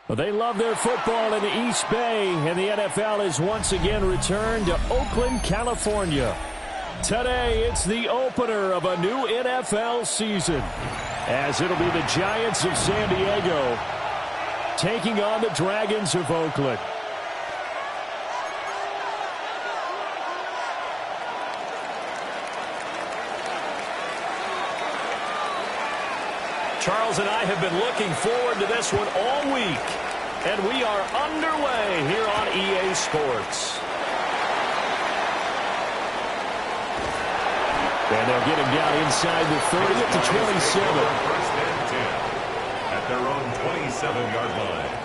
Well, they love their football in the East Bay, and the NFL has once again returned to Oakland, California. Today, it's the opener of a new NFL season, as it'll be the Giants of San Diego taking on the Dragons of Oakland. Charles and I have been looking forward to this one all week, and we are underway here on EA Sports. And they'll get him down inside the 30 up to 27. First and 10 at their own 27-yard line.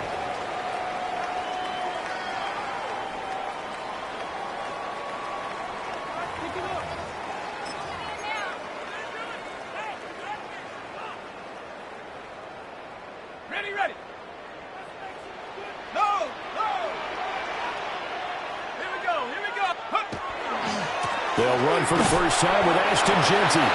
Ready. No. Here we go. They'll run for the first time with Ashton Jeanty.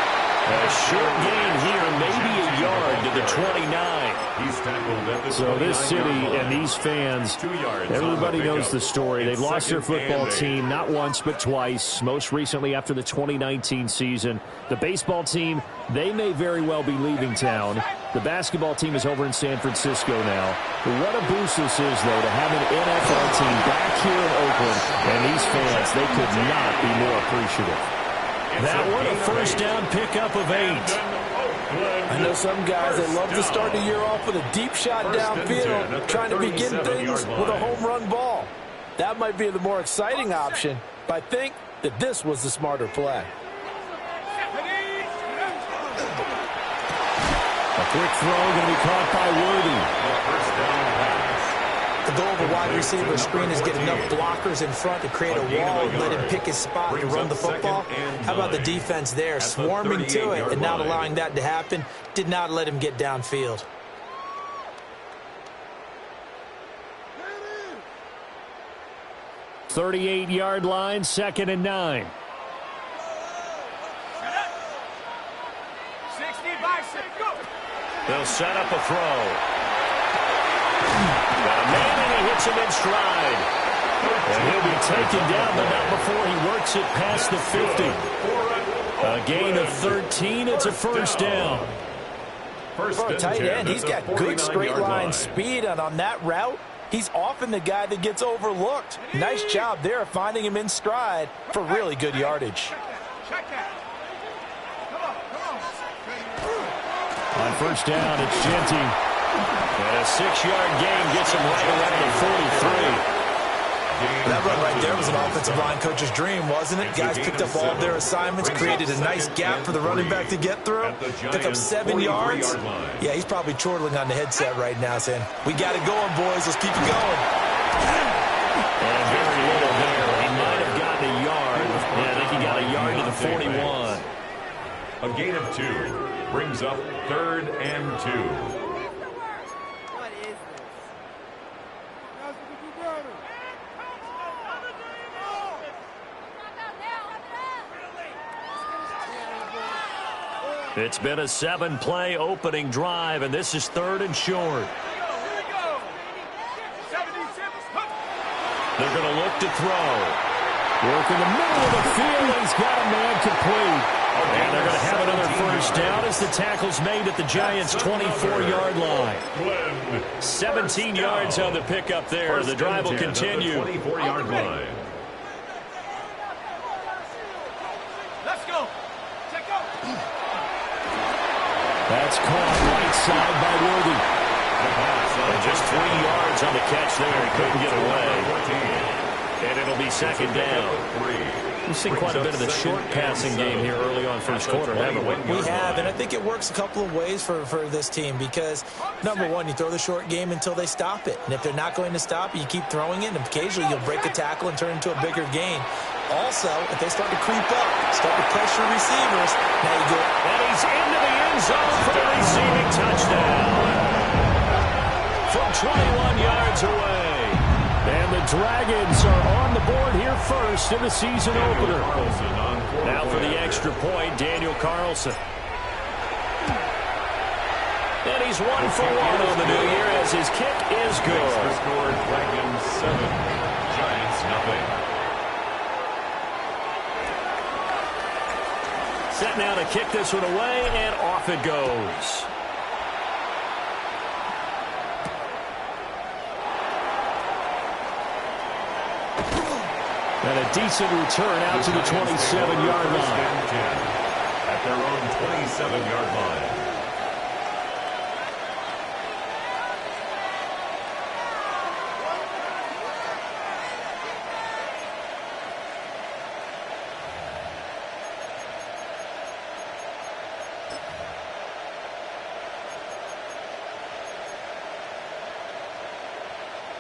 A short gain here, maybe a yard to the 29. He's tackled at the So this city and these fans, 2 yards. everybody knows the story. They've lost their football team not once but twice, most recently after the 2019 season. The baseball team, they may very well be leaving town. The basketball team is over in San Francisco now. What a boost this is, though, to have an NFL team back here in Oakland. And these fans, they could not be more appreciative. That one, a first down pickup of 8. I know some guys that love to start the year off with a deep shot downfield, trying to begin things with a home run ball. That might be the more exciting option, but I think that this was the smarter play. A quick throw going to be caught by Worthy. First down pass. The goal of a wide receiver screen is get enough blockers in front to create a wall and let him pick his spot to run the football. How about the defense there, swarming to it and not allowing that to happen? Did not let him get downfield. .38-yard line, 2nd and 9. 60-by-6, go! They'll set up a throw. Got a man, and he hits him in stride. And he'll be taken down, but not before he works it past the 50. A gain of 13. It's a first down. For a tight end, he's got good straight line speed, and on that route, he's often the guy that gets overlooked. Nice job there of finding him in stride for really good yardage. Check that. Come on. On first down, it's Jeanty. And a 6-yard gain gets him right around the 43. That run right there was an offensive line coach's dream, wasn't it? Guys picked up all of their assignments, created a nice gap for the running back to get through. Pick up 7 yards. Yeah, he's probably chortling on the headset right now saying, we got it going, boys. Let's keep it going. And very little there. He might have gotten a yard. Yeah, I think he got a yard to the 41. A gain of 2 brings up 3rd and 2. It's been a 7-play opening drive, and this is 3rd and short. They're going to look to throw. Work in the middle of the field. He's got a man complete. And they're going to have another first down as the tackle's made at the Giants' 24-yard line. 17 yards on the pickup there. The drive will continue. 24-yard line. Let's go. Check out. That's caught right side by Worthy. And just 3 yards on the catch there. He couldn't get away. And it'll be 2nd down. We've seen quite a bit of the short passing game here early on first quarter, haven't we? We have, and I think it works a couple of ways for this team because, number one, you throw the short game until they stop it. And if they're not going to stop it, you keep throwing it, and occasionally you'll break a tackle and turn it into a bigger gain. Also, if they start to creep up, start to pressure receivers, now you go. And he's into the end zone for the receiving touchdown. From yards away. And the Dragons are on the board here first in the season opener. Now for the extra point, Daniel Carlson. And he's 1 for 1 on the new year as his kick is good. Score, Dragons 7, Giants nothing. Set now to kick this one away, and off it goes. And a decent return out to the 27-yard line. At their own 27-yard line.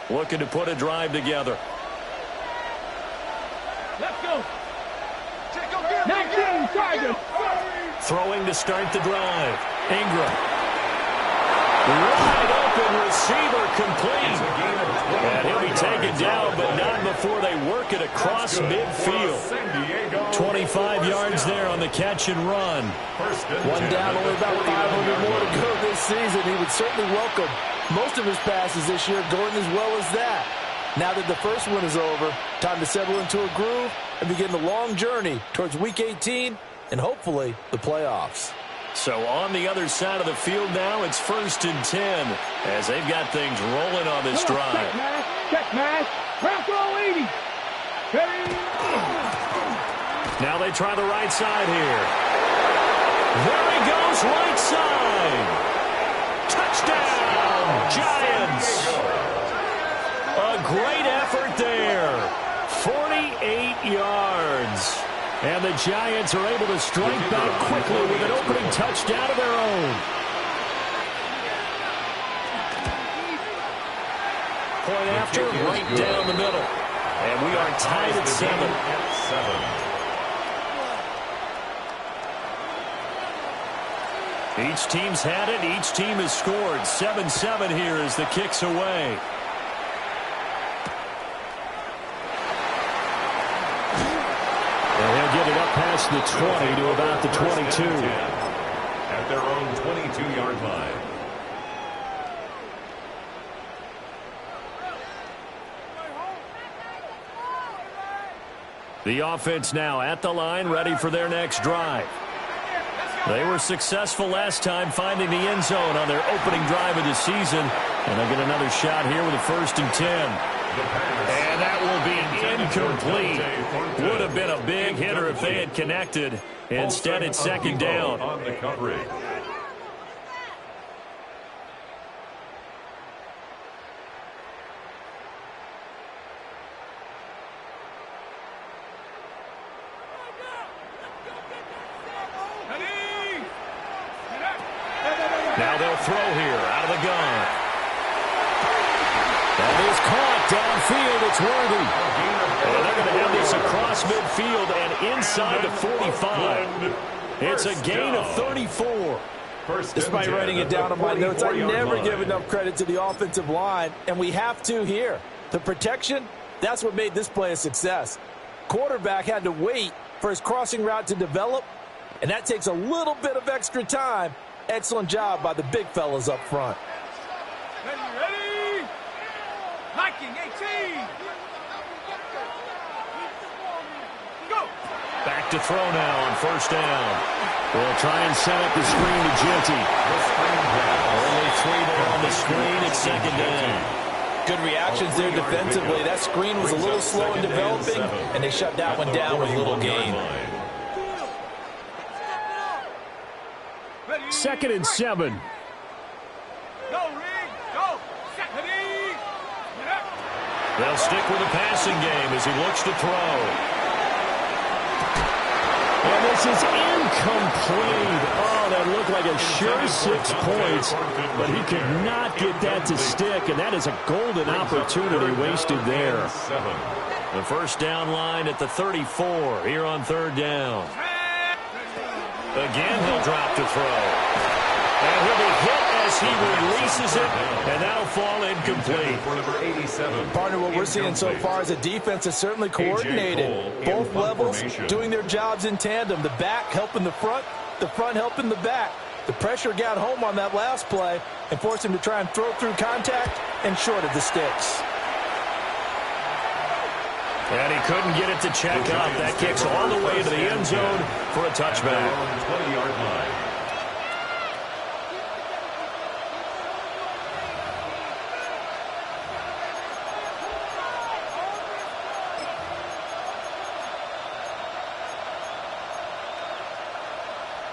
Looking to put a drive together. Let's go. 19 Tigers. Throwing to start the drive. Ingram. Wide open receiver complete. And he'll be taken down, but not before they work it across midfield. 25 yards there on the catch and run. One down, only about 500 more to go this season. He would certainly welcome most of his passes this year going as well as that. Now that the first one is over, time to settle into a groove and begin the long journey towards Week 18 and hopefully the playoffs. So on the other side of the field now, it's 1st and 10 as they've got things rolling on this drive. Check, man. Round throw 80. Now they try the right side here. There he goes, right side. Touchdown, Giants. A great effort there. 48 yards. And the Giants are able to strike back quickly with an opening touchdown of their own. Point after, right down the middle. And we are tied at 7. Each team's had it. Each team has scored. 7-7 here as the kick's away. And he'll get it up past the 20 to about the 22. At their own 22-yard line. The offense now at the line, ready for their next drive. They were successful last time finding the end zone on their opening drive of the season. And they'll get another shot here with a 1st and 10. And that will be incomplete. Would have been a big hitter if they had connected. Instead, it's 2nd down. On the coverage. Now they'll throw here out of the gun. That is caught downfield. It's Worthy. And they're going to have this across midfield and inside the 45. It's a gain of 34. Despite writing it down on my notes, I never give enough credit to the offensive line, and we have to here. The protection, that's what made this play a success. Quarterback had to wait for his crossing route to develop, and that takes a little bit of extra time. Excellent job by the big fellas up front. Ready? Hiking 18. Go. Back to throw now on 1st down. We'll try and set up the screen to Genty. Only 3 there on the screen. It's 2nd down. Good reactions there defensively. That screen was a little slow in developing, and they shut that one down with little gain. 2nd and 7. Go, Reed. Go. Ready. They'll stick with the passing game as he looks to throw. And this is incomplete. Oh, that looked like a sure 6 points, but he could not get that to stick, and that is a golden opportunity wasted there. The 1st down line at the 34 here on 3rd down. Again, he'll drop to throw. And he'll be hit as he misses it, and that'll fall incomplete. For number 87. Partner, what we're seeing so far is a defense that's certainly coordinated. Both levels doing their jobs in tandem. The back helping the front helping the back. The pressure got home on that last play and forced him to try and throw through contact and short of the sticks. And he couldn't get it to check up. That kicks all the way to the end zone for a touchback. 20-yard line.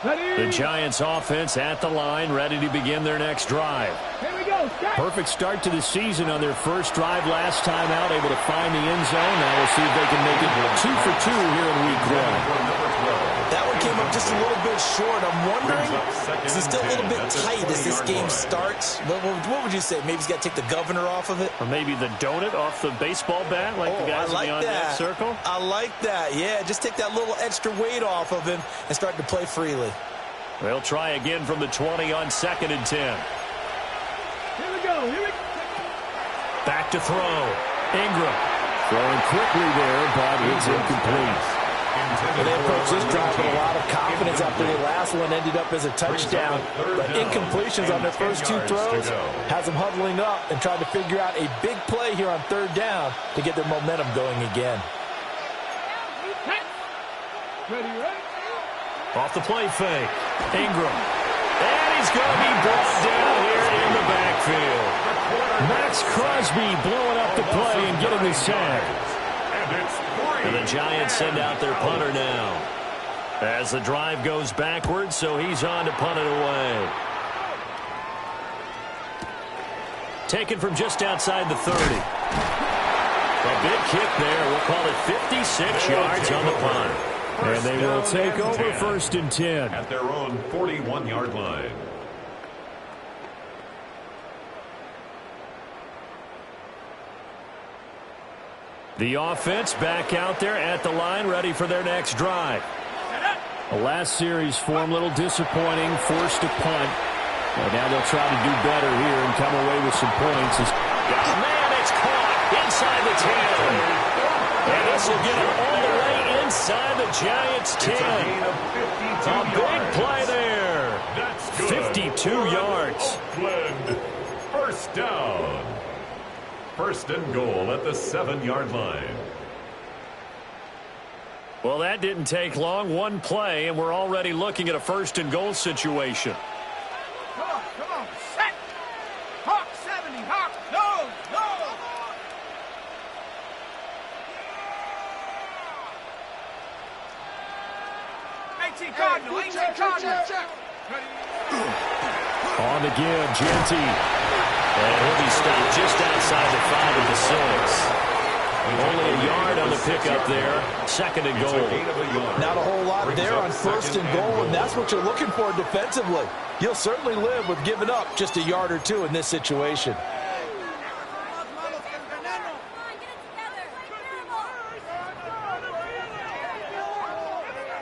The Giants offense at the line, ready to begin their next drive. Here we go. Perfect start to the season on their first drive last time out, able to find the end zone. Now we'll see if they can make it 2 for 2 here in week 1. That one came up just a little bit short. I'm wondering, is it still a little bit tight as this game starts? What would you say? Maybe he's got to take the governor off of it? Or maybe the donut off the baseball bat, like the guys beyond that circle? I like that. Yeah, just take that little extra weight off of him and start to play freely. They'll try again from the 20 on 2nd and 10. Here we go. Back to throw. Ingram throwing quickly there, but it's incomplete. They approach this drive with a lot of confidence after the last one ended up as a touchdown. But incompletions on their first 2 throws has them huddling up and trying to figure out a big play here on 3rd down to get their momentum going again. Ready. Off the play fake. Ingram. And he's going to be brought down here in the backfield. Max Crosby blowing up the play and getting the sack. And the Giants send out their punter now. As the drive goes backwards, so he's on to punt it away. Taken from just outside the 30. A big kick there. We'll call it 56 yards on the punt. And they will take over 1st and 10. At their own 41-yard line. The offense back out there at the line, ready for their next drive. The last series form a little disappointing, forced to punt. And now they'll try to do better here and come away with some points. Man, it's caught inside the 10. And this will get them all the way inside the Giants' 10. A big play there. That's good. 52 yards. Oakland, first down. 1st and goal at the 7-yard line. Well, that didn't take long. One play, and we're already looking at a 1st and goal situation. Come on. Set. Hawk 70. Hawk. No. 18 Cardinal. 18 Cardinal. On the give, Genty. And he'll be stopped just outside the 5 of the 6. Only a yard on the pickup there. 2nd and goal. Not a whole lot there on 1st and goal, and that's what you're looking for defensively. You'll certainly live with giving up just a yard or 2 in this situation.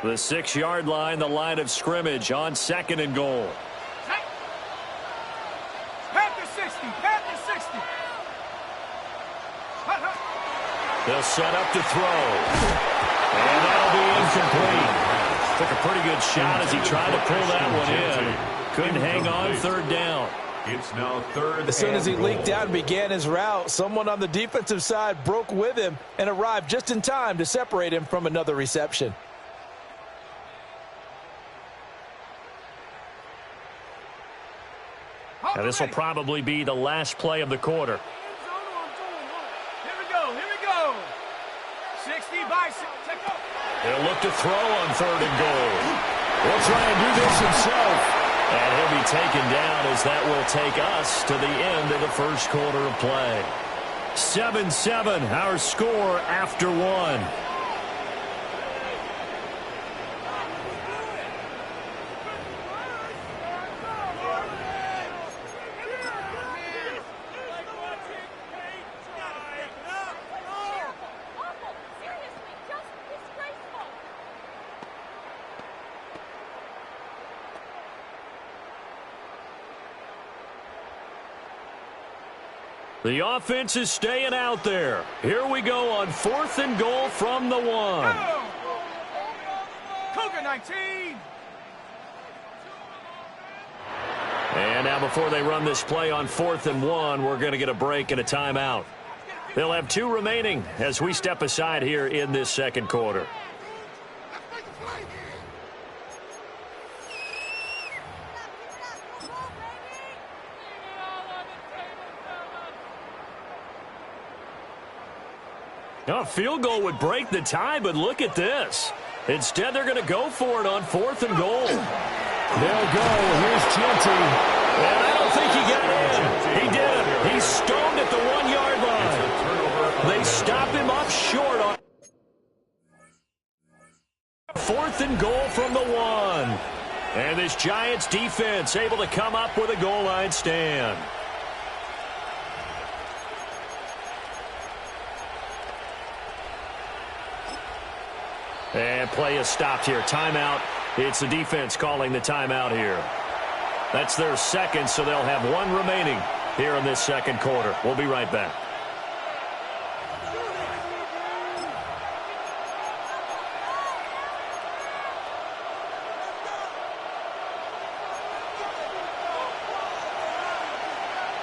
The 6-yard line, the line of scrimmage on 2nd and goal. They'll set up to throw. And that'll be incomplete. Took a pretty good shot as he tried to pull that one in. Couldn't hang on 3rd down. It's now 3rd. As soon as he leaked out and began his route, someone on the defensive side broke with him and arrived just in time to separate him from another reception. Now this will probably be the last play of the quarter. Here we go. 60 by 6. He'll look to throw on 3rd and goal. He'll try and do this himself. And he'll be taken down as that will take us to the end of the 1st quarter of play. 7-7, our score after 1. The offense is staying out there. Here we go on 4th and goal from the 1. Cougar 19. And now before they run this play on 4th and 1, we're going to get a break and a timeout. They'll have 2 remaining as we step aside here in this second quarter. A field goal would break the tie, but look at this. Instead, they're going to go for it on 4th and goal. They'll go. Here's Genty. And I don't think he got in. He did. He's stoned at the 1-yard line. They stop him up short on 4th and goal from the 1. And this Giants defense able to come up with a goal line stand. And play is stopped here. Timeout. It's the defense calling the timeout here. That's their second, so they'll have 1 remaining here in this second quarter. We'll be right back.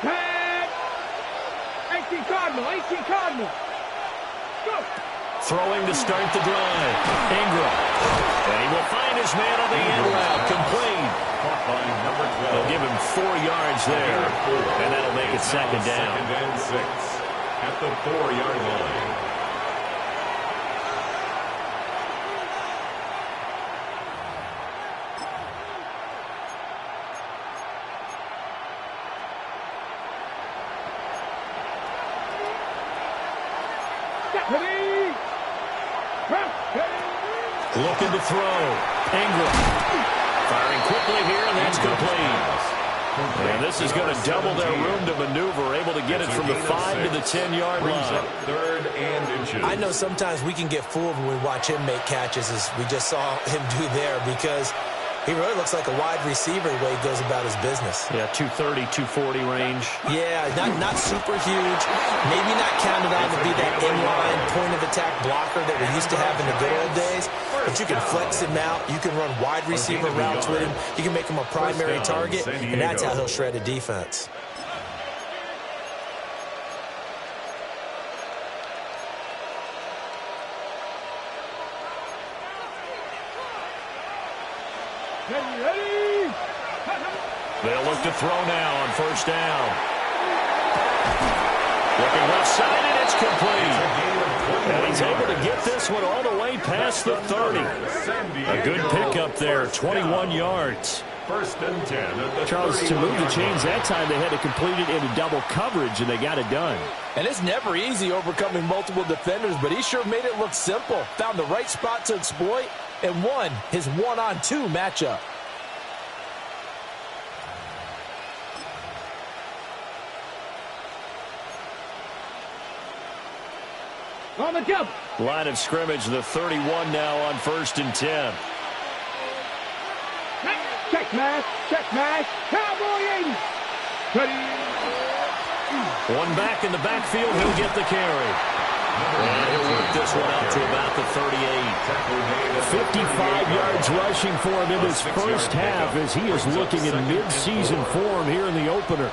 Pat! 18 Cardinal. Go! Throwing to start the drive. Ingram. And he will find his man on the end route. Complete. They'll give him 4 yards there. And that'll make it second down. 2nd and 6 at the 4-yard line. Looking to throw. Ingram. Firing quickly here, and that's complete. And this is going to double their room to maneuver, able to get it from the 5 to the 10-yard line. 3rd and inches. I know sometimes we can get fooled when we watch him make catches, as we just saw him do there, because he really looks like a wide receiver the way he goes about his business. Yeah, 230, 240 range. Yeah, not super huge. Maybe not counted on to be that inline point-of-attack blocker that we used to have in the good old days. But you can flex him out. You can run wide receiver routes with him. You can make him a primary target, and that's how he'll shred a defense. Ready? They'll look to throw now on 1st down. Looking left side, and it's complete. And he's able to get this one all the way past the 30. A good pickup there, 21 yards. 1st and 10 at the Charles, to move the chains that time, they had to complete it into double coverage, and they got it done. And it's never easy overcoming multiple defenders, but he sure made it look simple. Found the right spot to exploit and won his 1-on-2 matchup. On the jump. Line of scrimmage, the 31 now on 1st and 10. Check smash, Cowboy 80. Ready. One back in the backfield, he'll get the carry. And he'll work this one out to about the 38. 55 yards rushing for him in his first half as he is looking in mid-season form here in the opener.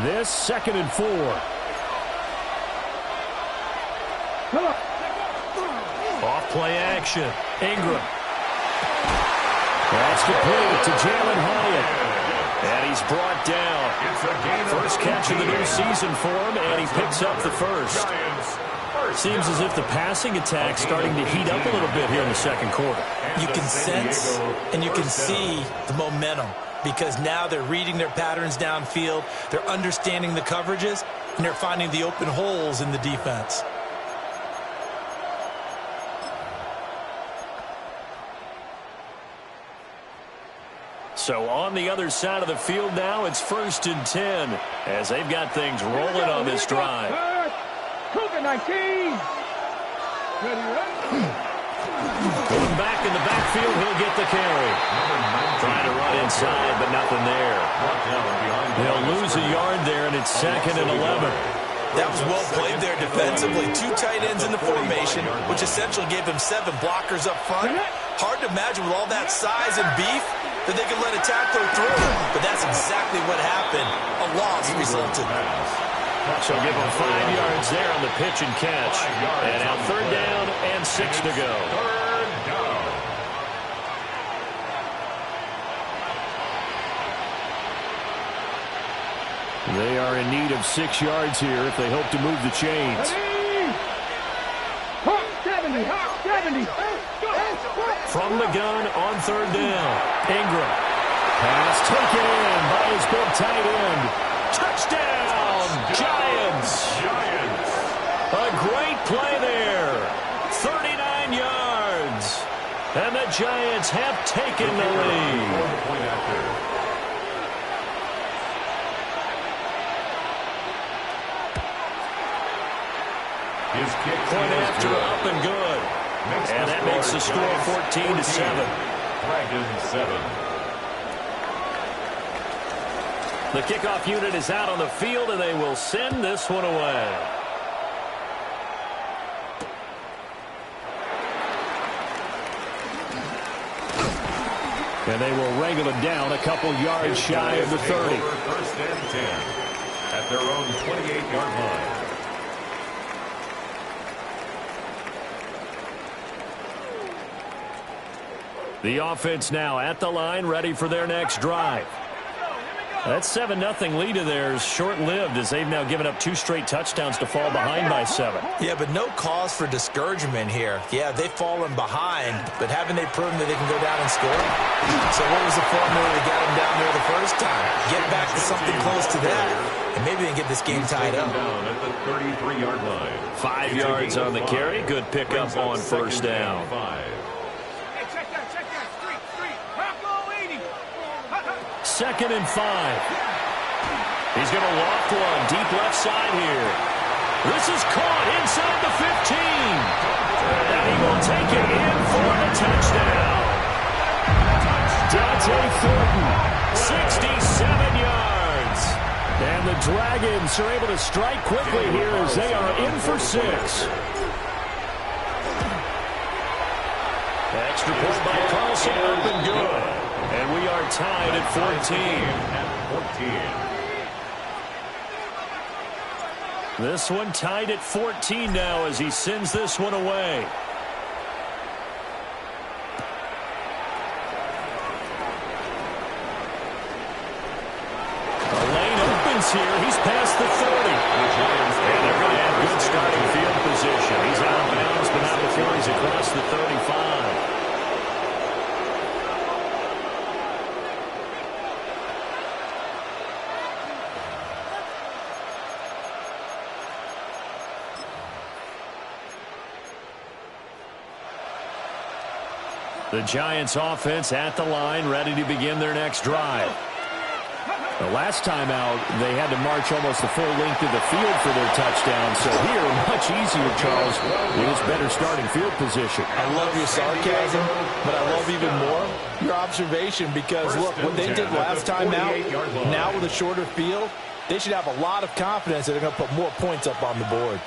This 2nd and 4. Off play action. Ingram. That's complete to Jalen Hyatt. And he's brought down. First catch of the new season for him, and he picks up the first. Seems as if the passing attack's starting to heat up a little bit here in the second quarter. You can sense and you can see the momentum, because now they're reading their patterns downfield, they're understanding the coverages, and they're finding the open holes in the defense. So on the other side of the field now, it's 1st and 10 as they've got things rolling on this drive. Cougar 19. Ready. Going back in the backfield, he'll get the carry. Trying to run inside, but nothing there. They'll lose a yard there, and it's 2nd and 11. That was well played there defensively. 2 tight ends in the formation, which essentially gave him 7 blockers up front. Hard to imagine with all that size and beef that they could let a tackler through. But that's exactly what happened. A loss resulted. So give him 5 yards there on the pitch and catch. And now 3rd down and 6 to go. They are in need of 6 yards here if they hope to move the chains. From the gun on 3rd down. Ingram. Pass taken in by his big tight end. Touchdown, Giants. A great play there. 39 yards. And the Giants have taken the lead. Point after, up and good. And that makes the score 14-7. Dragons 7. The kickoff unit is out on the field, and they will send this one away. And they will wrangle it down a couple yards shy of the 30. 1st and 10 at their own 28-yard line. The offense now at the line, ready for their next drive. That 7-0 lead of theirs short-lived as they've now given up 2 straight touchdowns to fall behind by 7. Yeah, but no cause for discouragement here. Yeah, they've fallen behind, but haven't they proven that they can go down and score? So what was the formula that got them down there the first time? Get back to something close to that, and maybe they can get this game tied up. Down at the 33-yard line. 5 yards on the carry. Good pickup on 1st down. 2nd and 5. He's going to loft one deep left side here. This is caught inside the 15. And he will take it in for the touchdown. Dante Thornton, 67 yards. And the Dragons are able to strike quickly here as they are in for 6. Extra point by Carlson, up and good. And we are tied at 14. This one tied at 14 now as he sends this one away. The lane opens here. He's past the 30. And they're going to have good starting field position. He's out of bounds, but not before he's across the 35. The Giants offense at the line, ready to begin their next drive. The last time out, they had to march almost the full length of the field for their touchdown. So here, much easier, Charles, with his better starting field position. I love your sarcasm, but I love even more your observation because, look, what they did last time out, now with a shorter field, they should have a lot of confidence that they're going to put more points up on the board.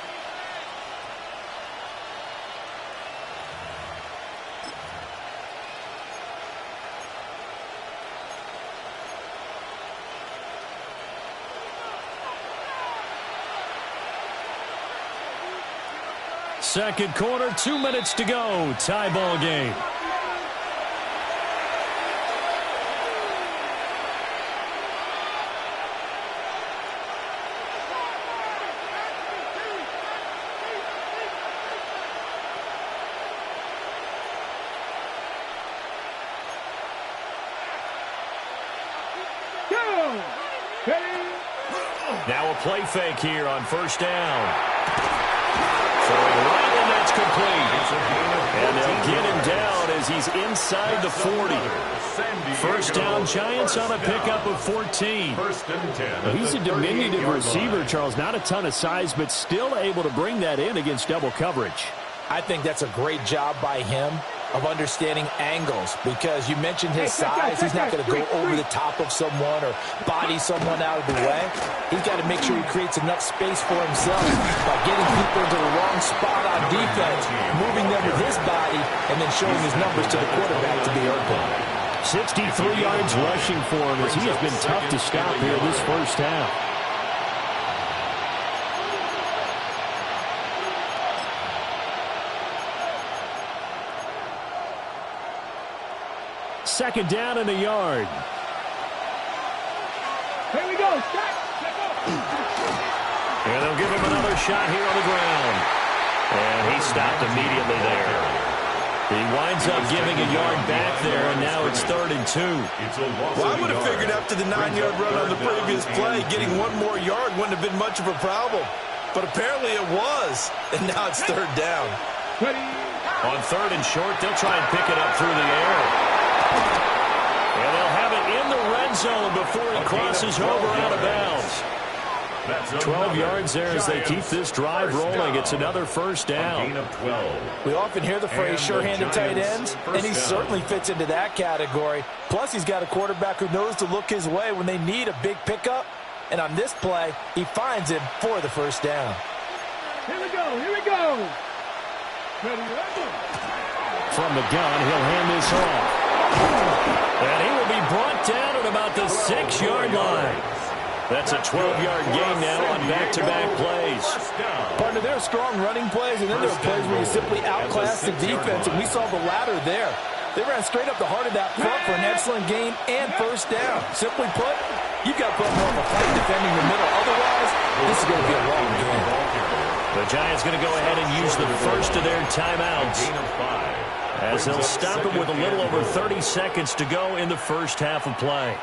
Second quarter, 2 minutes to go. Tie ball game. Now a play fake here on 1st down. Throwing right, and that's complete. And they'll get him down as he's inside the 40. 1st down, Giants on a pickup of 14. 1st and 10. He's a diminutive receiver, Charles. Not a ton of size, but still able to bring that in against double coverage. I think that's a great job by him. of understanding angles, because you mentioned his size. He's not going to go over the top of someone or body someone out of the way. He's got to make sure he creates enough space for himself by getting people into the wrong spot on defense, moving them with his body, and then showing his numbers to the quarterback to be open. 63 yards rushing for him as he has been tough to stop here this first half. Second down and a yard. Here we go. And they'll give him another shot here on the ground. And he stopped immediately there. He winds up giving a yard back there, and now it's 3rd and 2. Well, I would have figured after the 9-yard run on the previous play, getting one more yard wouldn't have been much of a problem. But apparently it was, and now it's 3rd down. On 3rd and short, they'll try and pick it up through the air. And they'll have it in the red zone before he crosses over out of bounds. 12 yards there as they keep this drive rolling. It's another first down. We often hear the phrase sure-handed tight ends, and he certainly fits into that category. Plus, he's got a quarterback who knows to look his way when they need a big pickup. And on this play, he finds him for the first down. Here we go. Here we go. From the gun, he'll hand this off. And he will be brought down at about the 6-yard line. That's a 12-yard gain now on back-to-back plays. Partner, there are strong running plays, and then there are plays where you simply outclass the defense, and we saw the latter there. They ran straight up the heart of that front for an excellent gain and first down. Simply put, you've got to put more of a fight defending the middle. Otherwise, this is going to be a long game. The Giants going to go ahead and use the first of their timeouts, as they'll stop it with a little over 30 seconds to go in the first half of play.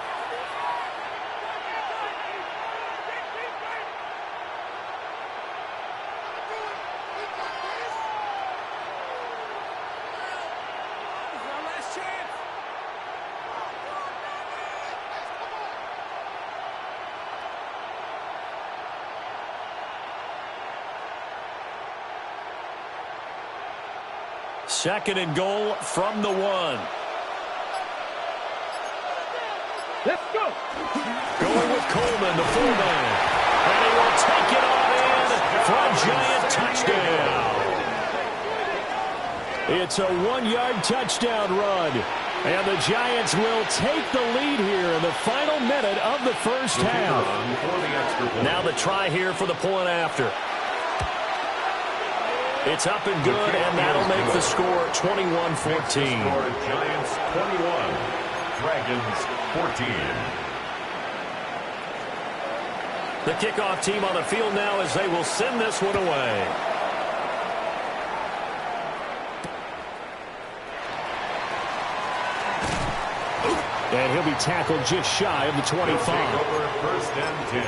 Second and goal from the 1. Let's go. Going with Coleman, the fullback. And he will take it on in for a Giant touchdown. It's a 1-yard touchdown run. And the Giants will take the lead here in the final minute of the first half. Now the try here for the point after. It's up and good, and that'll make the score 21-14. Giants 21, Dragons 14. The kickoff team on the field now as they will send this one away. And he'll be tackled just shy of the 25. Over 1st and 10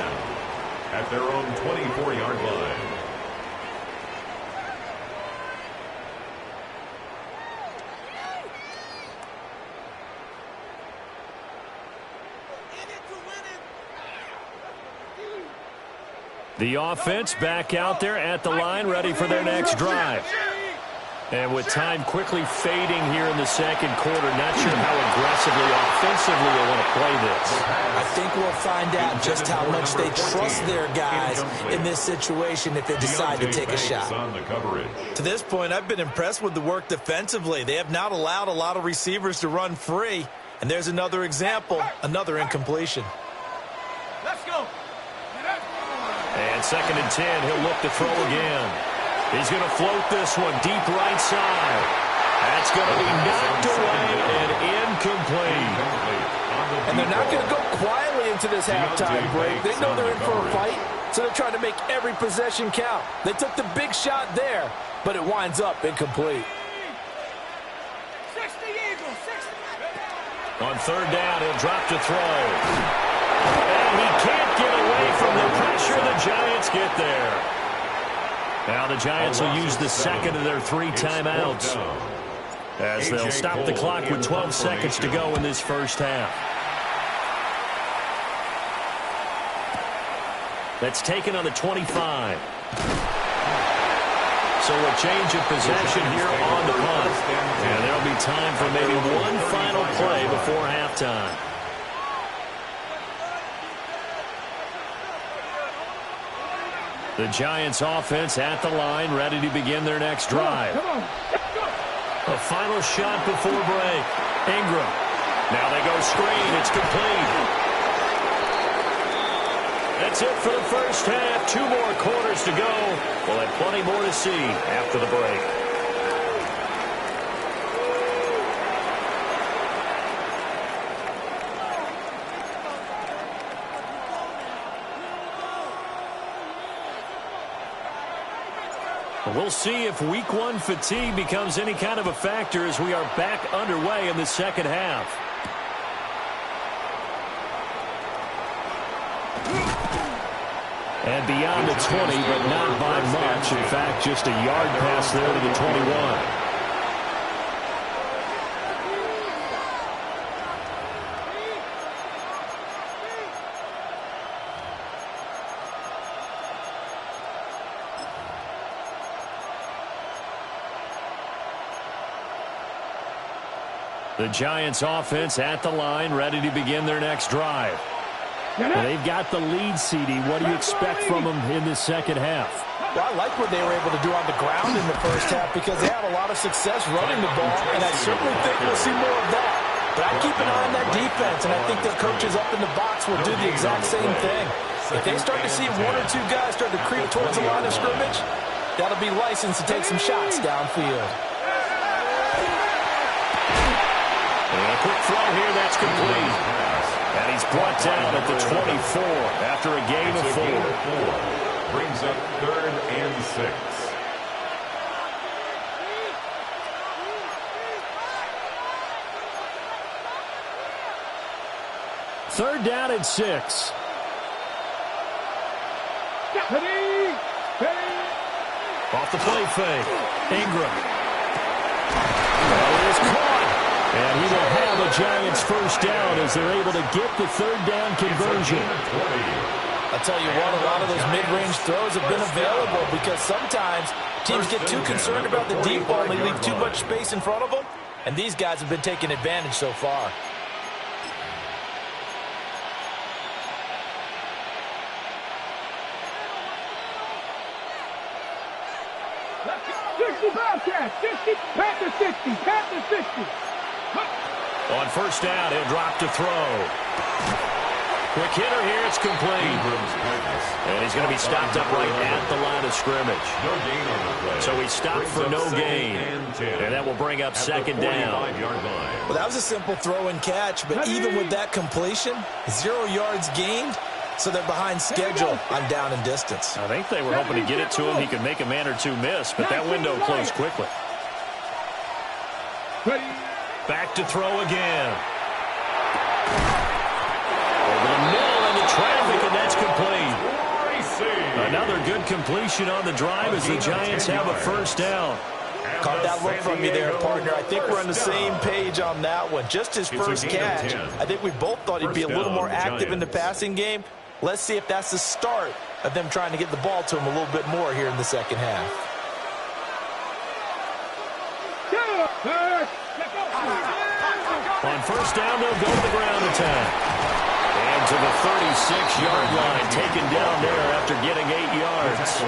at their own 24-yard line. The offense back out there at the line, ready for their next drive. And with time quickly fading here in the second quarter, not sure how aggressively, offensively they want to play this. I think we'll find out just how much they trust their guys in this situation if they decide to take a shot. To this point, I've been impressed with the work defensively. They have not allowed a lot of receivers to run free. And there's another example, another incompletion. Let's go. And 2nd and 10, he'll look to throw again. He's going to float this one deep right side. That's going to be knocked away and incomplete. And they're not going to go quietly into this halftime break. They know they're in for a fight, so they're trying to make every possession count. They took the big shot there, but it winds up incomplete. 60 Eagles, 60. On 3rd down, he'll drop to throw. And he can't get away from the pressure. The Giants get there. Now the Giants will use the second of their 3 timeouts, as they'll stop the clock with 12 seconds to go in this first half. That's taken on the 25. So a change of possession here on the punt. And there'll be time for maybe one final play before halftime. The Giants offense at the line, ready to begin their next drive. A final shot before break. Ingram. Now they go screen. It's complete. That's it for the first half. 2 more quarters to go. We'll have plenty more to see after the break. We'll see if Week 1 fatigue becomes any kind of a factor as we are back underway in the second half. And beyond the 20, but not by much. In fact, just a yard pass there to the 21. The Giants offense at the line, ready to begin their next drive. Well, they've got the lead, CD. What do you expect from them in the second half? Well, I like what they were able to do on the ground in the first half because they had a lot of success running the ball, and I certainly think we'll see more of that. But I keep an eye on that defense, and I think their coaches up in the box will do the exact same thing. If they start to see 1 or 2 guys start to creep towards the line of scrimmage, that'll be licensed to take some shots downfield. And a quick throw here, that's complete. And he's brought down at the 24 after a gain of 4. Brings up 3rd and 6. Third down and 6. Off the play fake. Ingram. Well, it is caught. And he will have a Giants first down as they're able to get the 3rd down conversion. I'll tell you what, a lot of those mid-range throws have been available because sometimes teams get too concerned about the deep ball and they leave too much space in front of them. And these guys have been taking advantage so far. Panther 60. On first down, he'll drop to throw. Quick hitter here, it's complete. And he's going to be stopped up right at the line of scrimmage. No gain on the play. So he stopped for no gain. And that will bring up second down. Well, that was a simple throw and catch, but even with that completion, 0 yards gained, so they're behind schedule on down and distance. I think they were hoping to get it to him. He could make a man or 2 miss, but that window closed quickly. Back to throw again. Over the middle into traffic, and that's complete. Another good completion on the drive as the Giants have a first down. Caught that look from you there, partner. I think we're on the same page on that one. Just his first catch. I think we both thought he'd be a little more active in the passing game. Let's see if that's the start of them trying to get the ball to him a little bit more here in the second half. On first down, they'll go to the ground attack. And to the 36-yard line, taken down there after getting 8 yards.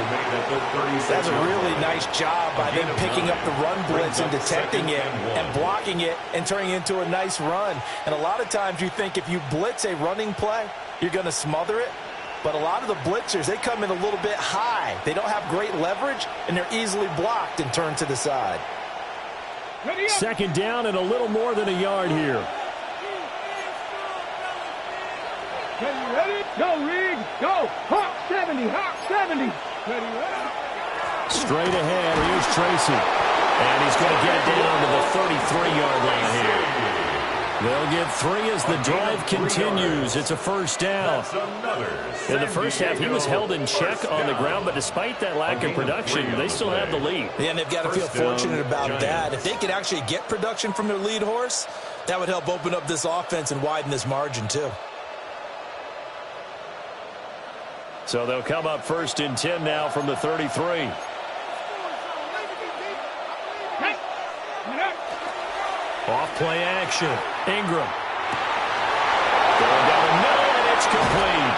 That's a really nice job by them picking up the run blitz and detecting it and blocking it and turning it into a nice run. And a lot of times you think if you blitz a running play, you're going to smother it. But a lot of the blitzers, they come in a little bit high. They don't have great leverage, and they're easily blocked and turned to the side. Second down and a little more than a yard here. Ready? Go, Rig. Go. Hawk 70. Hawk 70. Ready? Straight ahead. Here's Tracy. And he's going to get it down to the 33-yard line here. They'll get 3 as the drive continues. It's a first down. In the first half, he was held in check on the ground, but despite that lack of production, they still have the lead. Yeah, and they've got to feel fortunate about that. If they could actually get production from their lead horse, that would help open up this offense and widen this margin too. So they'll come up 1st and 10 now from the 33. Off play action. Ingram. Going down the middle, and it's complete.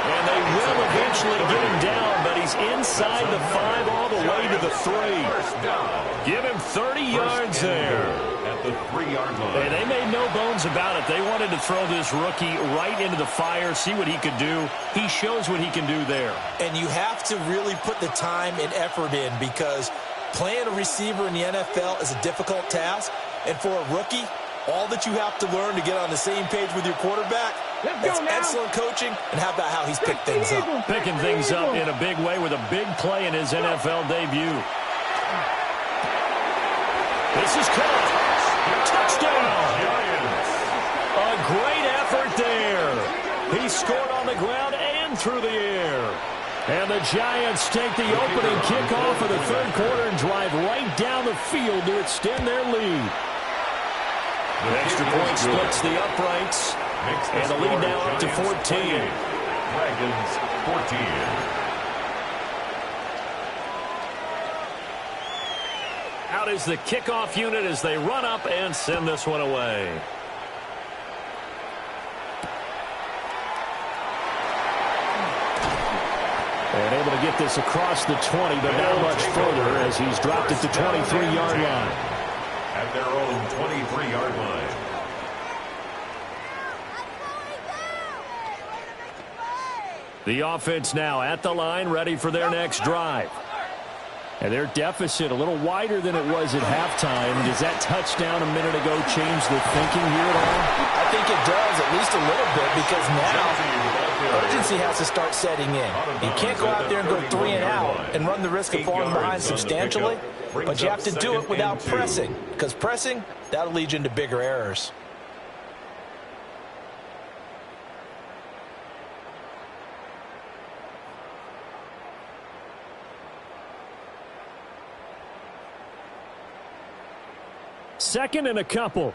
And they will eventually get him down, but he's inside the 5 all the way to the 3. Give him 30 yards there. At the 3-yard line. And they made no bones about it. They wanted to throw this rookie right into the fire, see what he could do. He shows what he can do there. And you have to really put the time and effort in, because playing a receiver in the NFL is a difficult task. And for a rookie, all that you have to learn to get on the same page with your quarterback, that's excellent coaching. And how about how he's picked things up? Picking things up in a big way with a big play in his NFL debut. This is caught. Touchdown. A great effort there. He scored on the ground and through the air. And the Giants take the opening kickoff of the third quarter and drive right down the field to extend their lead. The extra point splits the uprights. And the lead now up to 14. Dragons 14. Out is the kickoff unit as they run up and send this one away. And able to get this across the 20, but not much further as he's dropped it to 23-yard line. At their own 23-yard line. The offense now at the line, ready for their next drive. And their deficit a little wider than it was at halftime. Does that touchdown a minute ago change the thinking here at all? I think it does, at least a little bit, because now urgency has to start setting in. You can't go out there and go 3 and out and run the risk of falling behind substantially, but you have to do it without pressing, because pressing, that'll lead you into bigger errors. Second and a couple.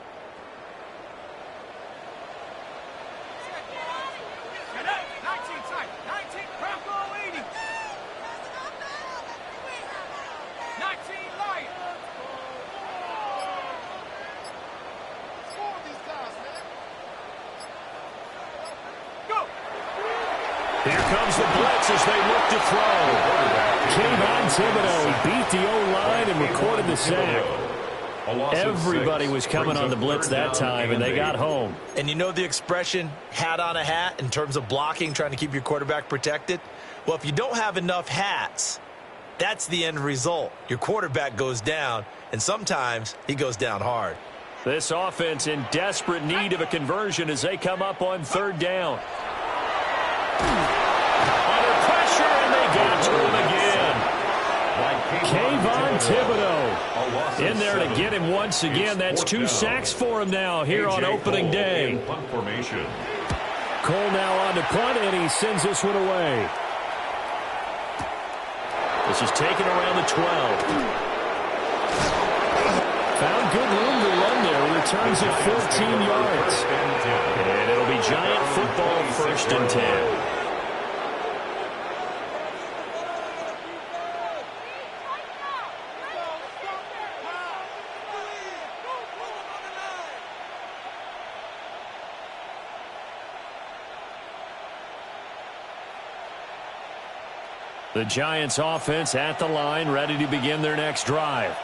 Here comes the blitz as they look to throw. Kayvon Thibodeau beat the O-line and recorded the sack. Everybody was coming on the blitz that time, and they got home. And you know the expression, hat on a hat, in terms of blocking, trying to keep your quarterback protected? Well, if you don't have enough hats, that's the end result. Your quarterback goes down, and sometimes he goes down hard. This offense in desperate need of a conversion as they come up on third down. Under pressure, and they got to him again. Kayvon Thibodeau in there to get him once again. That's 2 sacks for him now here on opening day. Cole now on to punt, and he sends this one away. This is taken around the 12. Found good room to run there. Returns at 14 yards. And it'll be Giant football, 1st and 10. The Giants offense at the line, ready to begin their next drive.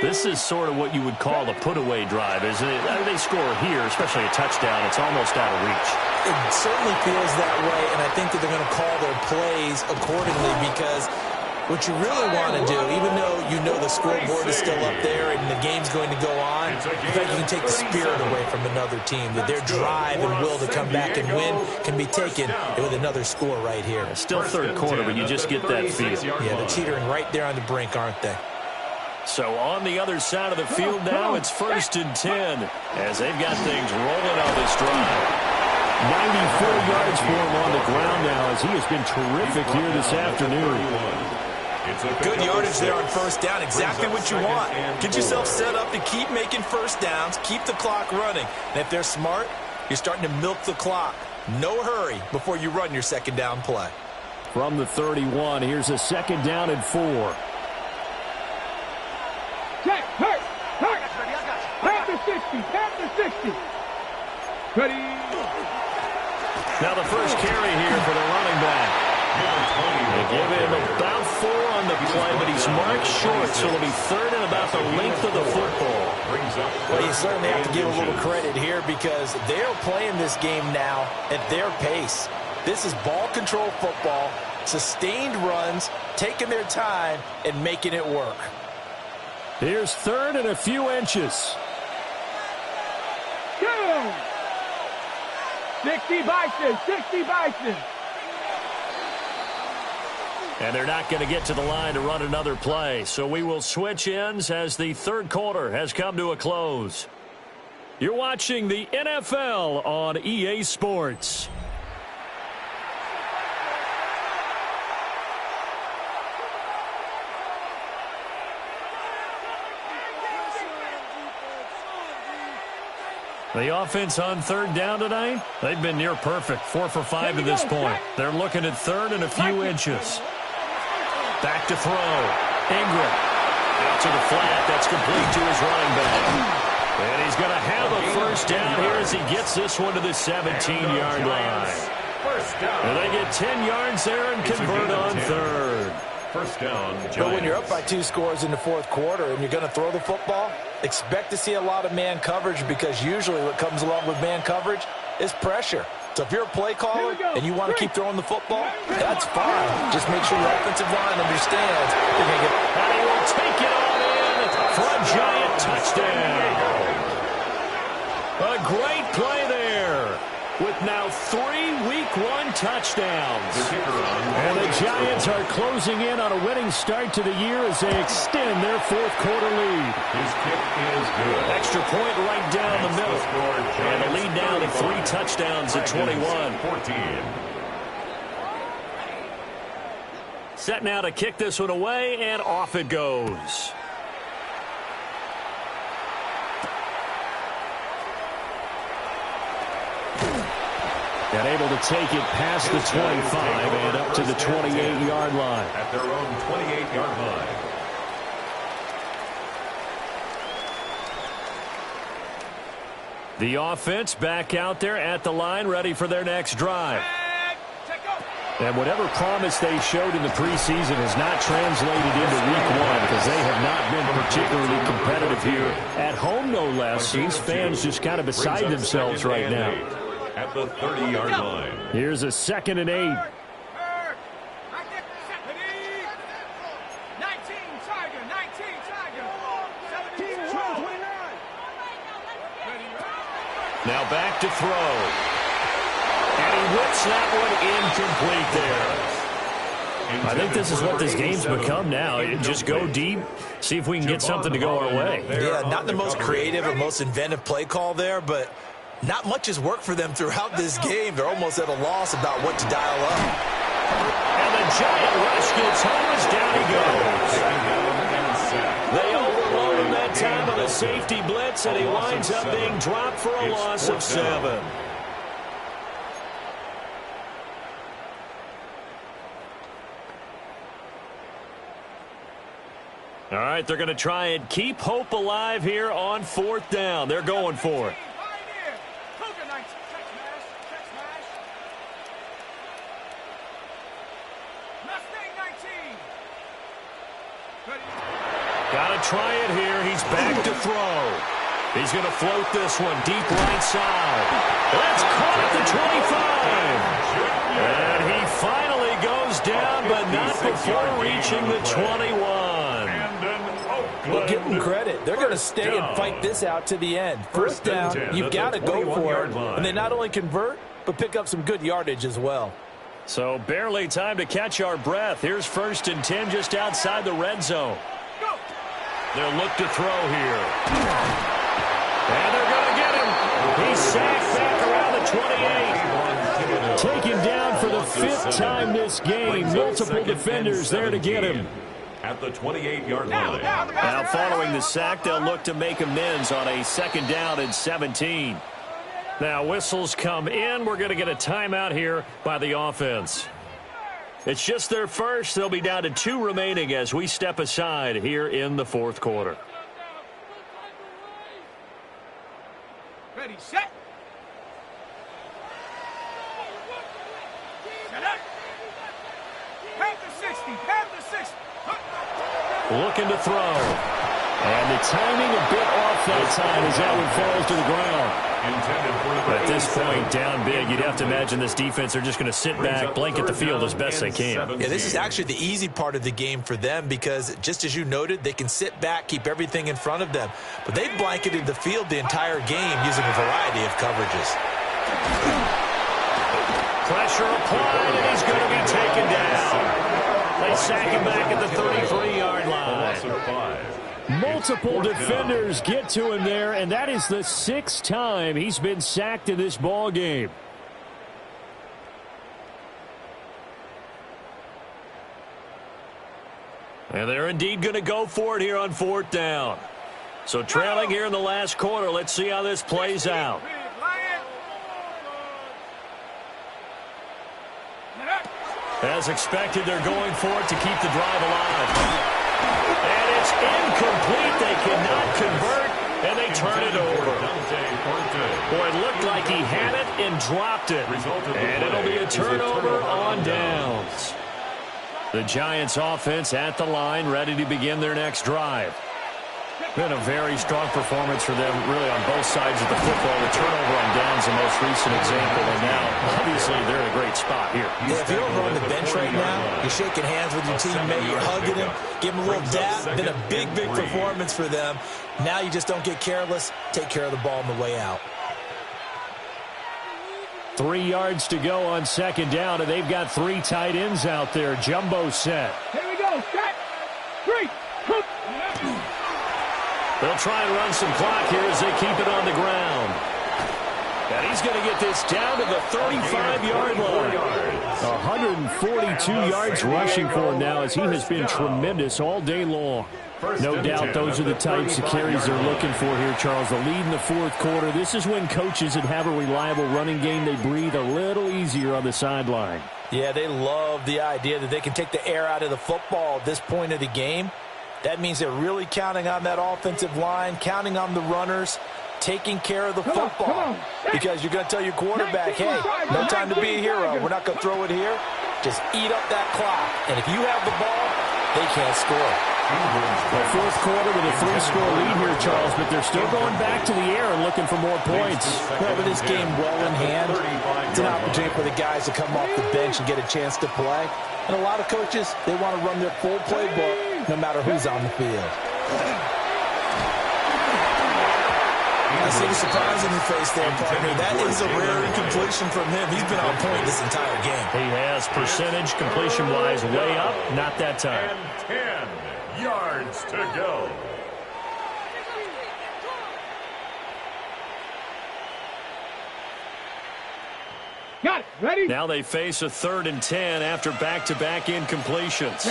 This is sort of what you would call a put-away drive, isn't it? They score here, especially a touchdown. It's almost out of reach. It certainly feels that way, and I think that they're going to call their plays accordingly, because what you really want to do, even though you know the scoreboard is still up there and the game's going to go on, in fact, you can take the spirit away from another team, that their drive and will to come back and win can be taken with another score right here. Still third quarter, but you just get that feel. Yeah, they're teetering right there on the brink, aren't they? So on the other side of the field now, it's 1st and 10 as they've got things rolling on this drive. 94 yards for him on the ground now as he has been terrific here this afternoon. Good yardage there on 1st down, exactly what you want. Get yourself set up to keep making 1st downs, keep the clock running. And if they're smart, you're starting to milk the clock. No hurry before you run your 2nd down play. From the 31, here's a 2nd down and 4. 60. Ready. Now the first carry here for the running back. They give him about 4 on the play, but he's marked short, so it'll be third and about the length of the football. Well, you certainly have to give a little credit here because they're playing this game now at their pace. This is ball control football, sustained runs, taking their time, and making it work. Here's third and a few inches. Go! 60 Bison, 60 Bison. And they're not going to get to the line to run another play. So we will switch ends as the third quarter has come to a close. You're watching the NFL on EA Sports. The offense on third down tonight, they've been near perfect. 4 for 5 to this point. They're looking at third and a few inches. Back to throw. Ingram. Out to the flat. That's complete to his running back. And he's going to have a first down here as he gets this one to the 17-yard line. And they get 10 yards there and convert on third. First down, Giants. But when you're up by 2 scores in the fourth quarter and you're going to throw the football, expect to see a lot of man coverage because usually what comes along with man coverage is pressure. So if you're a play caller and you want to keep throwing the football, that's fine. Just make sure your offensive line understands they're going to get. And he will take it on in for a Giant touchdown. A great play there with now 3 Week 1 touchdowns. And the Giants are closing in on a winning start to the year as they extend their fourth quarter lead. His kick is good. Extra point right down the middle. And the lead down to 3 touchdowns at 21. 14. Set now to kick this one away, and off it goes. And able to take it past the 25 and up to the 28-yard line. At their own 28-yard line. The offense back out there at the line, ready for their next drive. And whatever promise they showed in the preseason has not translated into Week 1 because they have not been particularly competitive here. At home, no less. These fans just kind of beside themselves right now. At the 30-yard line. Here's a 2nd and 8. 19 Tiger, 19 Tiger. 17 Now back to throw. And he whips that one incomplete there. I think this is what this game's become now. Just go deep, see if we can get something to go our way. Yeah, not the most creative or most inventive play call there, but not much has worked for them throughout this game. They're almost at a loss about what to dial up. And the Giant rush gets home as down he goes. They overload him that time on a safety blitz, and he winds up being dropped for a loss of 7. All right, they're going to try and keep hope alive here on 4th down. They're going for it. Got to try it here. He's back to throw. He's going to float this one deep right side. That's caught at the 25. And he finally goes down, but not before reaching the 21. Well, give them credit. They're going to stay and fight this out to the end. First down, you've got to go for it. And they not only convert, but pick up some good yardage as well. So barely time to catch our breath. Here's 1st and 10 just outside the red zone. They'll look to throw here. And they're going to get him. He's sacked back around the 28. Taken down for the 5th time this game. Multiple defenders there to get him. At the 28-yard line. Now following the sack, they'll look to make amends on a 2nd down and 17. Now whistles come in. We're going to get a timeout here by the offense. It's just their first. They'll be down to 2 remaining as we step aside here in the 4th quarter. Ready, set. Set up. Have the 60. Have the 60. Looking to throw. And the timing a bit off that time as that one falls to the ground. At this point, down big, you'd have to imagine this defense are just going to sit back, blanket the field as best they can. Yeah, this is actually the easy part of the game for them because, just as you noted, they can sit back, keep everything in front of them. But they've blanketed the field the entire game using a variety of coverages. Pressure applied, and he's going to be taken down. They sack him back at the 33-yard line. Multiple defenders get to him there, and that is the 6th time he's been sacked in this ball game. And they're indeed going to go for it here on 4th down. So trailing here in the last quarter, let's see how this plays out. As expected, they're going for it to keep the drive alive. And it's incomplete. They cannot convert, and they turn it over. Boy, it looked like he had it and dropped it. And it'll be a turnover on downs. The Giants offense at the line, ready to begin their next drive. Been a very strong performance for them, really, on both sides of the football. The turnover on downs, the most recent example, and now, obviously, they're in a great spot here. Yeah, if you're over on the bench right now, you're shaking hands with your teammate, you're hugging him, give him a little dap. Been a big, big performance for them. Now you just don't get careless. Take care of the ball on the way out. 3 yards to go on 2nd down, and they've got 3 tight ends out there. Jumbo set. Here we go. Set. 3. They'll try and run some clock here as they keep it on the ground. And he's going to get this down to the 35-yard line. 142 yards rushing for him now as he has been tremendous all day long. No doubt those are the types of carries they're looking for here, Charles. The lead in the 4th quarter. This is when coaches that have a reliable running game, they breathe a little easier on the sideline. Yeah, they love the idea that they can take the air out of the football at this point of the game. That means they're really counting on that offensive line, counting on the runners, taking care of the football. Because you're going to tell your quarterback, hey, no time to be a hero. We're not going to throw it here. Just eat up that clock. And if you have the ball, they can't score. The 4th quarter with a 3-score lead here, Charles, but they're still going back to the air and looking for more points. Well, with this game well in hand, it's an opportunity for the guys to come off the bench and get a chance to play. And a lot of coaches, they want to run their full playbook no matter who's on the field. I see the surprise in your face there, partner. That is a rare incompletion from him. He's been on point this entire game. He has percentage completion-wise way up. Not that time. And 10 yards to go. Got it. Ready? Now they face a 3rd and 10 after back-to-back incompletions.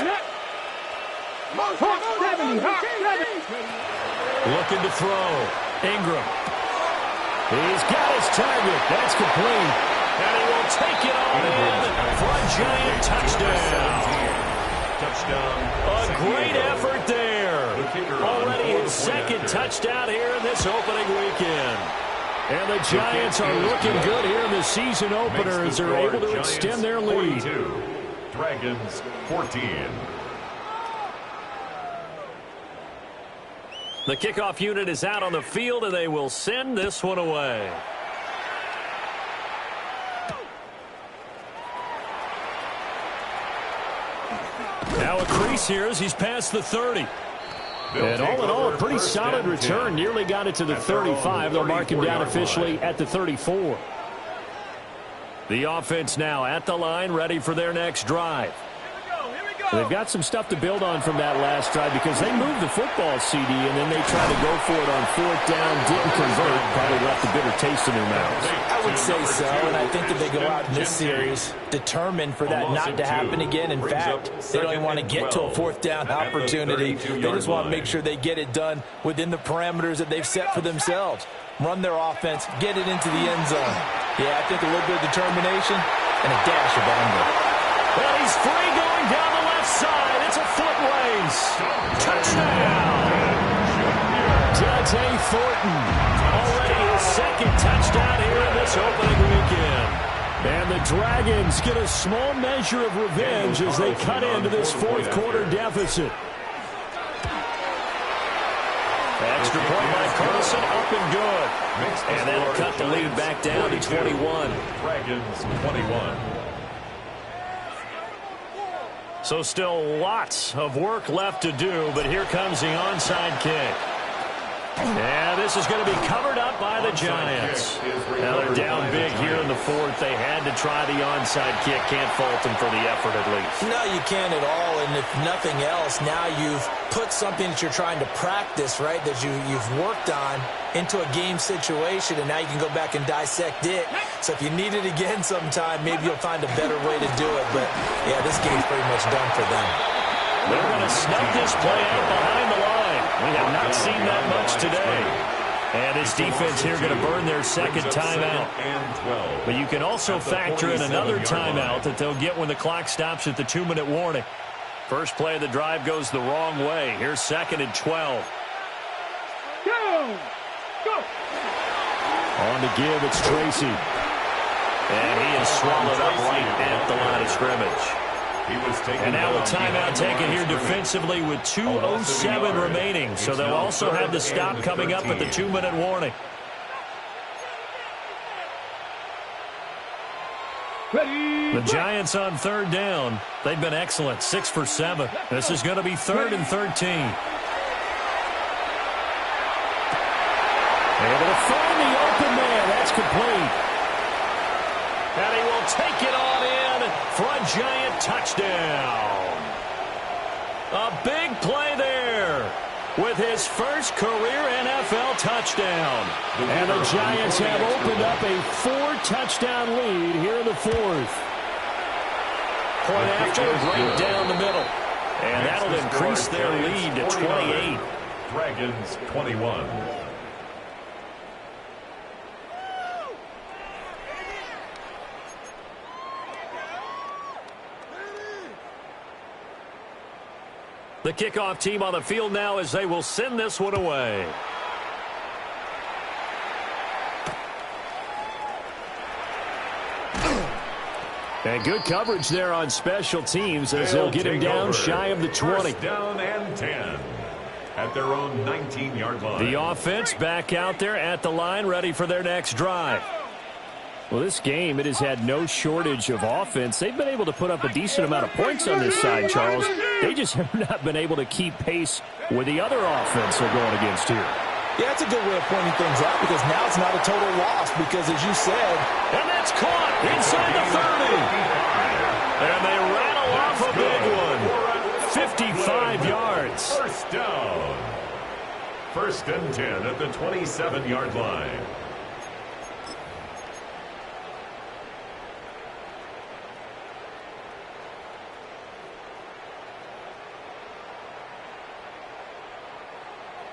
Looking to throw. Ingram. He's got his target. That's complete. And he will take it all in for a giant touchdown. A great effort there. Already his 2nd touchdown here in this opening weekend. And the Giants are looking good here in the season opener as they're able to extend their lead. Dragons 14. The kickoff unit is out on the field, and they will send this one away. Now a crease here as he's past the 30. And all in all, a pretty solid return. Nearly got it to the 35. They'll mark him down officially at the 34. The offense now at the line, ready for their next drive. They've got some stuff to build on from that last drive because they moved the football, CD, and then they tried to go for it on 4th down, didn't convert, probably left a bitter taste in their mouths. I would say so, and I think that they go out in this series determined for that not to happen again. In fact, they don't even want to get to a 4th down opportunity. They just want to make sure they get it done within the parameters that they've set for themselves. Run their offense, get it into the end zone. Yeah, I think a little bit of determination and a dash of anger. Well, he's free going down the left side. It's a foot race. Touchdown. Dante Thornton. Already his second touchdown here in this opening weekend. And the Dragons get a small measure of revenge as they cut into this fourth quarter deficit. Extra point by Carlson, up and good. And that'll cut the lead back down to 21. Dragons 21. So still lots of work left to do, but here comes the onside kick. And this is going to be covered up by the Giants. Now they're down big here in the fourth. They had to try the onside kick. Can't fault them for the effort at least. No, you can't at all. And if nothing else, now you've put something that you're trying to practice, right, that you've worked on into a game situation, and now you can go back and dissect it. So if you need it again sometime, maybe you'll find a better way to do it. But, yeah, this game's pretty much done for them. They're going to snub this play out behind the line. We have not seen that much today. And his defense here going to burn their second timeout. But you can also factor in another timeout that they'll get when the clock stops at the 2-minute warning. First play of the drive goes the wrong way. Here's 2nd and 12. Go! On to give, it's Tracy. And he is swallowed up right at the line of scrimmage. And now a timeout taken here defensively with 2:07 remaining. So they'll also have the stop coming up at the 2-minute warning. The Giants on third down. They've been excellent, 6 for 7. This is going to be 3rd and 13. Able to find the open man. That's complete. And he will take it on in for a Giant touchdown. A big play there with his first career NFL touchdown. And the Giants have opened up a 4-touchdown lead here in the fourth. Point after, right down the middle. And that'll increase their lead to 28. Dragons 21. The kickoff team on the field now as they will send this one away. And good coverage there on special teams as they'll get him down shy of the 20. First down and 10 at their own 19-yard line. The offense back out there at the line, ready for their next drive. Well, this game, it has had no shortage of offense. They've been able to put up a decent amount of points on this side, Charles. They just have not been able to keep pace with the other offense they're going against here. Yeah, that's a good way of pointing things out because now it's not a total loss because, as you said, and that's caught inside the 30. And they rattle off a big one. 55 yards. First down. 1st and 10 at the 27-yard line.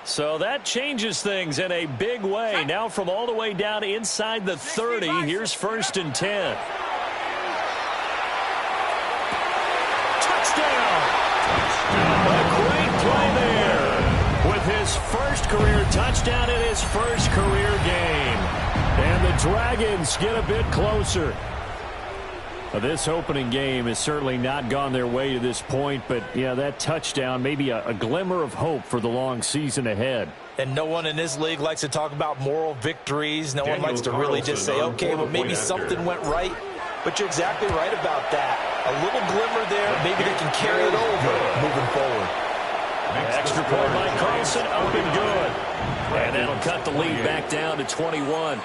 So that changes things in a big way. Now from all the way down inside the 30, here's 1st and 10. Touchdown! A great play there with his first career touchdown in his first career game. And the Dragons get a bit closer. This opening game has certainly not gone their way to this point, but, yeah, that touchdown, maybe a glimmer of hope for the long season ahead. And no one in this league likes to talk about moral victories. No one likes to really just say, okay, well, maybe something went right. But you're exactly right about that. A little glimmer there. Maybe they can carry it over moving forward. Extra point by Carlson, up and good. And that'll cut the lead back down to 21.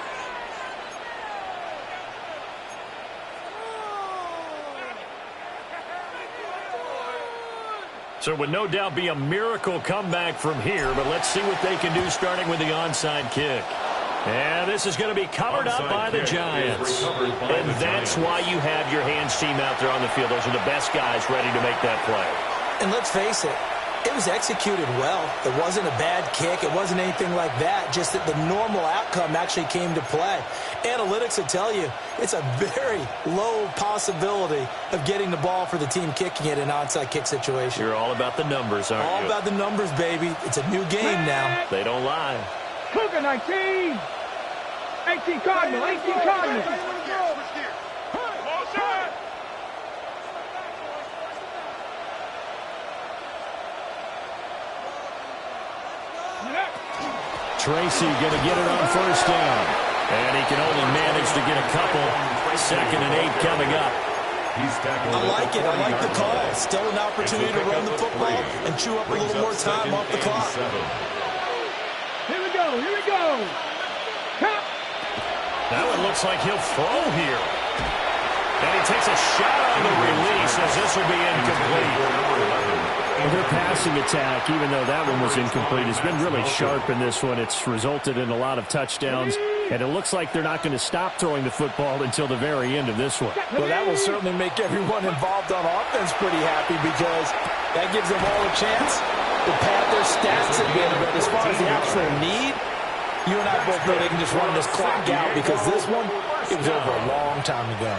So it would no doubt be a miracle comeback from here, but let's see what they can do starting with the onside kick. And this is going to be covered up by the Giants. And that's why you have your hands team out there on the field. Those are the best guys ready to make that play. And let's face it, it was executed well. It wasn't a bad kick. It wasn't anything like that. Just that the normal outcome actually came to play. Analytics will tell you it's a very low possibility of getting the ball for the team kicking it in an onside kick situation. You're all about the numbers, aren't you? All about the numbers, baby. It's a new game now. They don't lie. Cougar 19. 18 Cardinal, 18 Cardinal. Tracy going to get it on first down. And he can only manage to get a couple. 2nd and 8 coming up. I like it. I like the call. Still an opportunity to run the football and chew up a little more time off the clock. Here we go. Here we go. That one looks like he'll throw here. And he takes a shot on the release as this will be incomplete. Well, their passing attack, even though that one was incomplete, has been really sharp in this one. It's resulted in a lot of touchdowns, and it looks like they're not going to stop throwing the football until the very end of this one. Well, that will certainly make everyone involved on offense pretty happy because that gives them all a chance to pad their stats a bit. But as far as the actual need, you and I both know they can just run this clock out because this one, it was over a long time ago.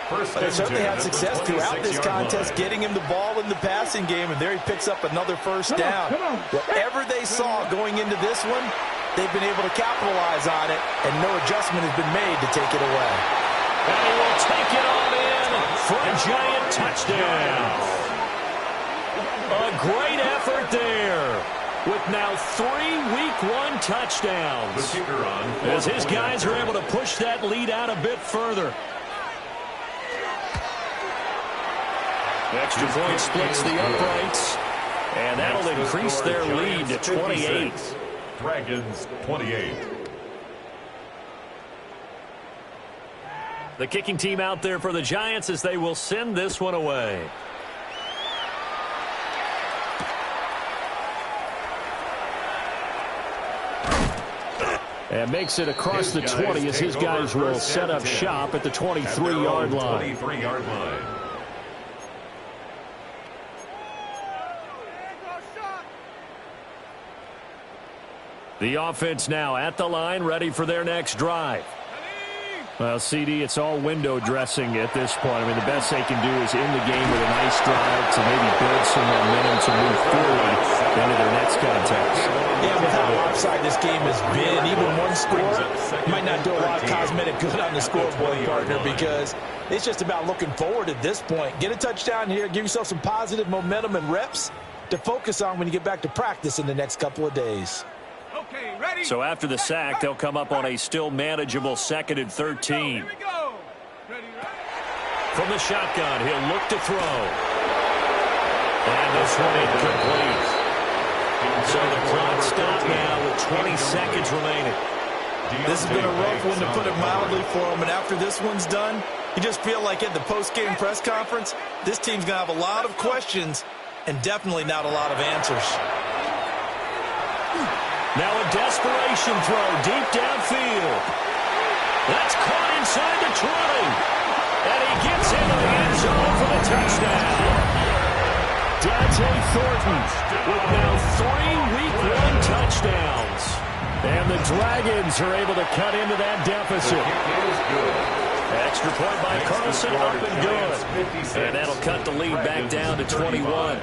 But they certainly had success throughout this contest, getting him the ball in the passing game, and there he picks up another first down. Whatever they saw going into this one, they've been able to capitalize on it, and no adjustment has been made to take it away. And he will take it on in for a giant touchdown. A great effort there with now 3 Week 1 touchdowns as his guys are able to push that lead out a bit further. Extra point splits the uprights, and that'll increase their lead to 28. Dragons 28. The kicking team out there for the Giants as they will send this one away. And makes it across the 20 as his guys will set up shop at the 23-yard line. 23-yard line. The offense now at the line, ready for their next drive. Well, CD, it's all window dressing at this point. I mean, the best they can do is in the game with a nice drive to maybe build some momentum to move forward into their next contest. Yeah, with how lopsided this game has been, even one score might not do a lot of cosmetic good on the scoreboard, partner, because it's just about looking forward at this point. Get a touchdown here, give yourself some positive momentum and reps to focus on when you get back to practice in the next couple of days. So after the sack, they'll come up on a still manageable 2nd and 13. From the shotgun, he'll look to throw. And this one incomplete. So the clock stopped now with 20 seconds remaining. This has been a rough one, to put it mildly, for him. And after this one's done, you just feel like at the post-game press conference, this team's going to have a lot of questions and definitely not a lot of answers. Now a desperation throw deep downfield. That's caught inside the 20. And he gets into the end zone for the touchdown. Dante Thornton with now 3 Week 1 touchdowns. And the Dragons are able to cut into that deficit. Extra point by Carlson, up and good. And that'll cut the lead back down to 21.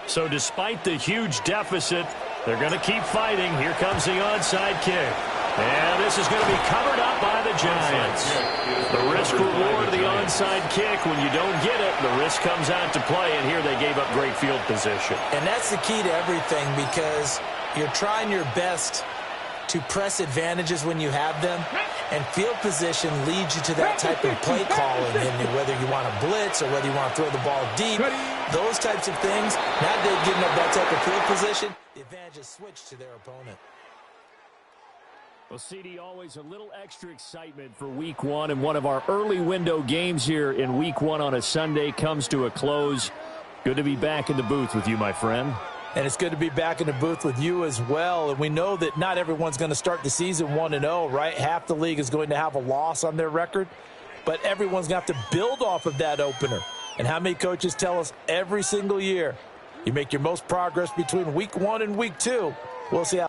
So despite the huge deficit, they're going to keep fighting. Here comes the onside kick. And this is going to be covered up by the Giants. The risk reward of the onside kick. When you don't get it, the risk comes out to play. And here they gave up great field position. And that's the key to everything, because you're trying your best to press advantages when you have them. And field position leads you to that type of play calling, and whether you want to blitz or whether you want to throw the ball deep, those types of things. Now they've given up that type of field position, the advantage is switched to their opponent. Well, CD, always a little extra excitement for Week 1, and one of our early window games here in Week 1 on a Sunday comes to a close. Good to be back in the booth with you, my friend. And it's good to be back in the booth with you as well. And we know that not everyone's going to start the season 1-0, right? Half the league is going to have a loss on their record. But everyone's going to have to build off of that opener. And how many coaches tell us every single year, you make your most progress between Week 1 and Week 2. We'll see how